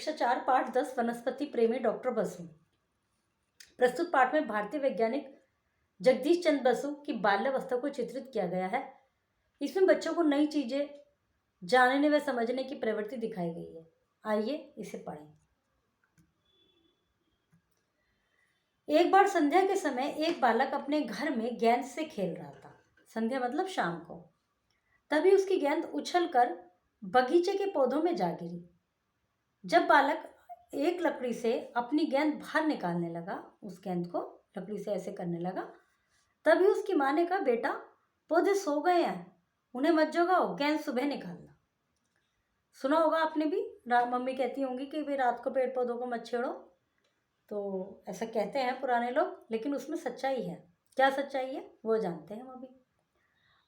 कक्षा 4 पाठ 10 वनस्पति प्रेमी डॉक्टर बसु। प्रस्तुत पाठ में भारतीय वैज्ञानिक जगदीश चंद्र बसु की बाल्यावस्था को चित्रित किया गया है। इसमें बच्चों को नई चीजें जानने व समझने की प्रवृत्ति दिखाई गई है। आइए इसे पढ़ें। एक बार संध्या के समय एक बालक अपने घर में गेंद से खेल रहा था। संध्या मतलब शाम को। तभी उसकी गेंद उछलकर बगीचे के पौधों में जा गिरी। जब बालक एक लकड़ी से अपनी गेंद बाहर निकालने लगा, उस गेंद को लकड़ी से ऐसे करने लगा, तभी उसकी माँ ने कहा, बेटा पौधे सो गए हैं, उन्हें मत जगाओ, गेंद सुबह निकालना। सुना होगा आपने भी, मम्मी कहती होंगी कि भाई रात को पेड़ पौधों को मत छेड़ो। तो ऐसा कहते हैं पुराने लोग, लेकिन उसमें सच्चाई है। क्या सच्चाई है वो जानते हैं हम अभी।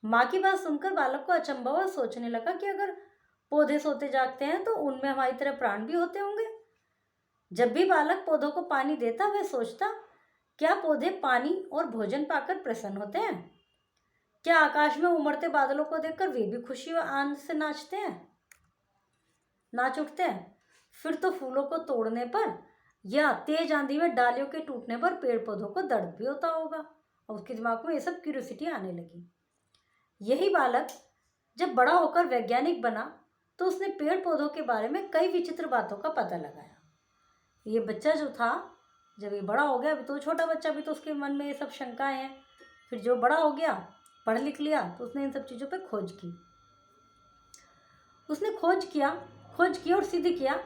माँ की बात सुनकर बालक को अचंभा हुआ, सोचने लगा कि अगर पौधे सोते जागते हैं तो उनमें हमारी तरह प्राण भी होते होंगे। जब भी बालक पौधों को पानी देता, वह सोचता, क्या पौधे पानी और भोजन पाकर प्रसन्न होते हैं? क्या आकाश में उमड़ते बादलों को देखकर वे भी खुशी और आनंद से नाच उठते हैं? फिर तो फूलों को तोड़ने पर या तेज आंधी में डालियों के टूटने पर पेड़ पौधों को दर्द भी होता होगा। और उसके दिमाग में ये सब क्यूरियोसिटी आने लगी। यही बालक जब बड़ा होकर वैज्ञानिक बना तो उसने पेड़ पौधों के बारे में कई विचित्र बातों का पता लगाया। ये बच्चा जो था, जब ये बड़ा हो गया, अभी तो छोटा बच्चा, भी तो उसके मन में ये सब शंकाएं हैं। फिर जो बड़ा हो गया, पढ़ लिख लिया, तो उसने इन सब चीज़ों पे खोज की। उसने खोज की और सिद्ध किया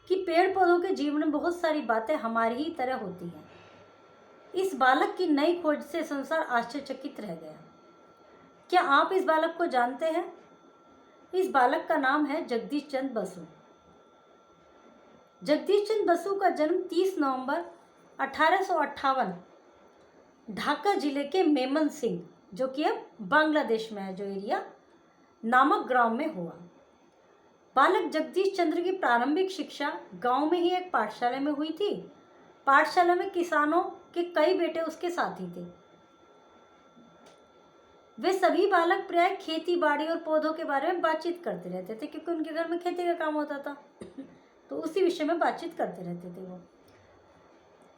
कि पेड़ पौधों के जीवन में बहुत सारी बातें हमारी ही तरह होती हैं। इस बालक की नई खोज से संसार आश्चर्यचकित रह गया। क्या आप इस बालक को जानते हैं? इस बालक का नाम है जगदीश चंद्र बसु। जगदीश चंद्र बसु का जन्म 30 नवंबर 1858 ढाका जिले के मेमन सिंह, जो कि अब बांग्लादेश में है, जो एरिया, नामक गांव में हुआ। बालक जगदीश चंद्र की प्रारंभिक शिक्षा गांव में ही एक पाठशाला में हुई थी। पाठशाला में किसानों के कई बेटे उसके साथी थे। वे सभी बालक प्राय खेती बाड़ी और पौधों के बारे में बातचीत करते रहते थे, क्योंकि उनके घर में खेती का काम होता था। तो उसी विषय में बातचीत करते रहते थे वो।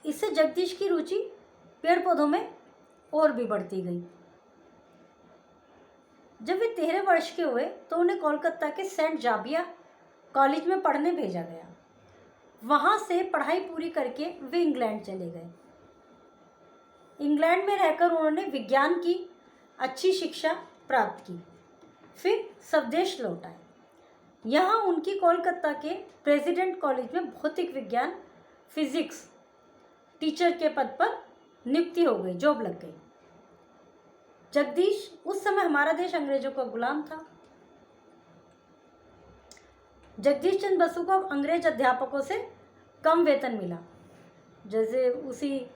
इससे जगदीश की रुचि पेड़ पौधों में और भी बढ़ती गई। जब वे 13 वर्ष के हुए तो उन्हें कोलकाता के सेंट जावियर कॉलेज में पढ़ने भेजा गया। वहां से पढ़ाई पूरी करके वे इंग्लैंड चले गए। इंग्लैंड में रहकर उन्होंने विज्ञान की अच्छी शिक्षा प्राप्त की। फिर स्वदेश लौट आए। यहाँ उनकी कोलकाता के प्रेसिडेंट कॉलेज में भौतिक विज्ञान फिजिक्स टीचर के पद पर नियुक्ति हो गई, जॉब लग गई। जगदीश, उस समय हमारा देश अंग्रेजों का गुलाम था। जगदीश चंद्र बसु को अंग्रेज अध्यापकों से कम वेतन मिला। जैसे उसी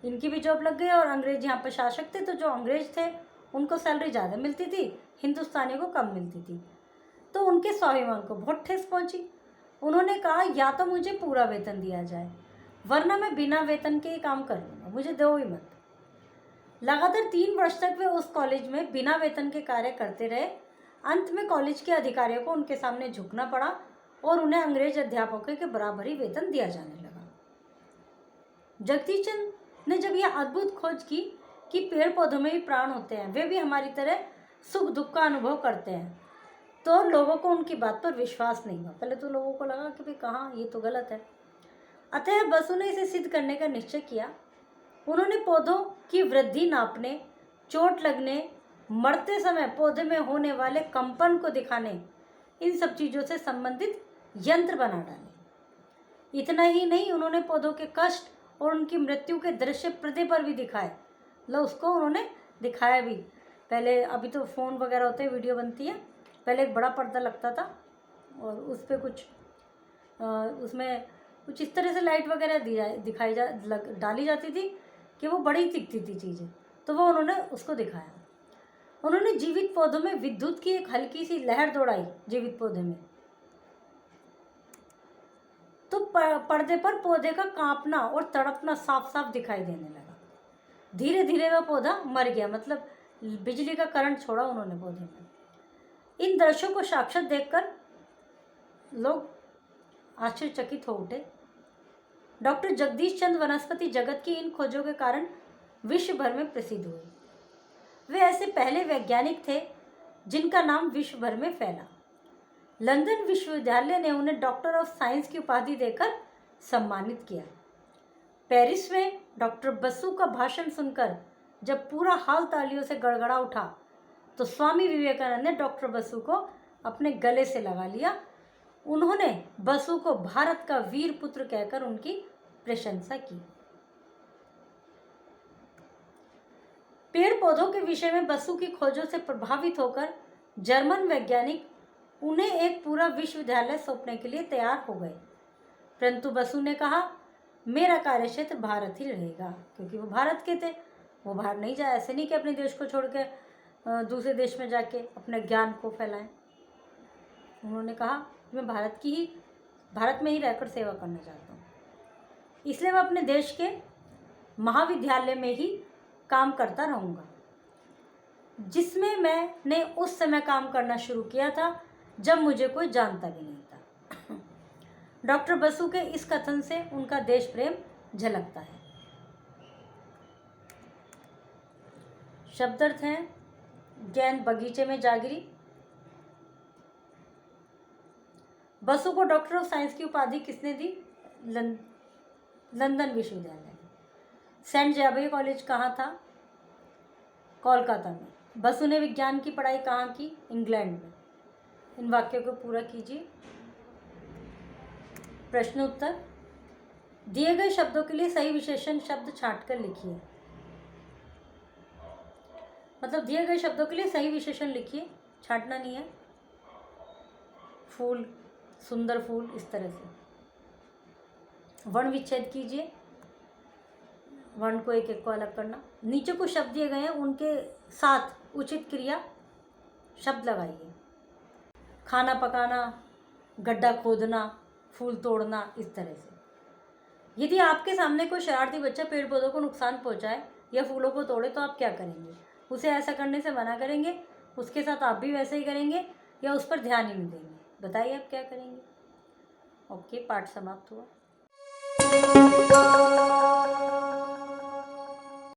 इनकी भी जॉब लग गई और अंग्रेज यहाँ पर शासक थे, तो जो अंग्रेज थे उनको सैलरी ज़्यादा मिलती थी, हिंदुस्तानी को कम मिलती थी। तो उनके स्वाभिमान को बहुत ठेस पहुंची। उन्होंने कहा, या तो मुझे पूरा वेतन दिया जाए, वरना मैं बिना वेतन के ही काम कर लूँगा, मुझे दो ही मत। लगातार 3 वर्ष तक वे उस कॉलेज में बिना वेतन के कार्य करते रहे। अंत में कॉलेज के अधिकारियों को उनके सामने झुकना पड़ा और उन्हें अंग्रेज अध्यापकों के बराबर ही वेतन दिया जाने लगा। जगदीश चंद्र ने जब यह अद्भुत खोज की कि पेड़ पौधों में भी प्राण होते हैं, वे भी हमारी तरह सुख दुख का अनुभव करते हैं, तो लोगों को उनकी बात पर विश्वास नहीं हुआ। पहले तो लोगों को लगा कि भाई कहाँ, ये तो गलत है। अतः बसु ने इसे सिद्ध करने का निश्चय किया। उन्होंने पौधों की वृद्धि नापने, चोट लगने, मरते समय पौधे में होने वाले कंपन को दिखाने, इन सब चीज़ों से संबंधित यंत्र बना डाले। इतना ही नहीं, उन्होंने पौधों के कष्ट और उनकी मृत्यु के दृश्य पर्दे पर भी दिखाए। उसको उन्होंने दिखाया भी। पहले, अभी तो फ़ोन वगैरह होते हैं, वीडियो बनती है, पहले एक बड़ा पर्दा लगता था और उस पर उसमें कुछ इस तरह से लाइट वगैरह डाली जाती थी कि वो बड़ी दिखती थी चीज़ें, तो वो उन्होंने उसको दिखाया। उन्होंने जीवित पौधों में विद्युत की एक हल्की सी लहर दौड़ाई जीवित पौधे में, तो पर्दे पर पौधे का कांपना और तड़पना साफ साफ दिखाई देने लगा। धीरे धीरे वह पौधा मर गया, मतलब बिजली का करंट छोड़ा उन्होंने पौधे में। इन दृश्यों को साक्षात देखकर लोग आश्चर्यचकित हो उठे। डॉक्टर जगदीश चंद्र वनस्पति जगत की इन खोजों के कारण विश्व भर में प्रसिद्ध हुए। वे ऐसे पहले वैज्ञानिक थे जिनका नाम विश्व भर में फैला। लंदन विश्वविद्यालय ने उन्हें डॉक्टर ऑफ साइंस की उपाधि देकर सम्मानित किया। पेरिस में डॉक्टर बसु का भाषण सुनकर जब पूरा हॉल तालियों से गड़गड़ा उठा तो स्वामी विवेकानंद ने डॉक्टर बसु को अपने गले से लगा लिया। उन्होंने बसु को भारत का वीर पुत्र कहकर उनकी प्रशंसा की। पेड़ पौधों के विषय में बसु की खोजों से प्रभावित होकर जर्मन वैज्ञानिक उन्हें एक पूरा विश्वविद्यालय सौंपने के लिए तैयार हो गए, परंतु बसु ने कहा मेरा कार्यक्षेत्र भारत ही रहेगा, क्योंकि वो भारत के थे, वो बाहर नहीं जाए। ऐसे नहीं कि अपने देश को छोड़ के दूसरे देश में जाके अपने ज्ञान को फैलाएं। उन्होंने कहा मैं भारत में ही रहकर सेवा करना चाहता हूँ, इसलिए मैं अपने देश के महाविद्यालय में ही काम करता रहूँगा, जिसमें मैंने उस समय काम करना शुरू किया था जब मुझे कोई जानता भी नहीं था। डॉक्टर बसु के इस कथन से उनका देश प्रेम झलकता है। शब्दार्थ हैं गेंद बगीचे में जागिरी। बसु को डॉक्टर ऑफ साइंस की उपाधि किसने दी? लंदन विश्वविद्यालय। सेंट जेवियर कॉलेज कहाँ था? कोलकाता में। बसु ने विज्ञान की पढ़ाई कहाँ की? इंग्लैंड में। इन वाक्यों को पूरा कीजिए। प्रश्न उत्तर। दिए गए शब्दों के लिए सही विशेषण शब्द छांटकर लिखिए। मतलब दिए गए शब्दों के लिए सही विशेषण लिखिए, छांटना नहीं है। फूल, सुंदर फूल, इस तरह से। वर्ण विच्छेद कीजिए, वर्ण को एक एक को अलग करना। नीचे कुछ शब्द दिए गए हैं, उनके साथ उचित क्रिया शब्द लगाइए। खाना पकाना, गड्ढा खोदना, फूल तोड़ना, इस तरह से। यदि आपके सामने कोई शरारती बच्चा पेड़ पौधों को नुकसान पहुंचाए या फूलों को तोड़े तो आप क्या करेंगे? उसे ऐसा करने से मना करेंगे, उसके साथ आप भी वैसे ही करेंगे, या उस पर ध्यान ही नहीं देंगे? बताइए आप क्या करेंगे। ओके, पाठ समाप्त हुआ।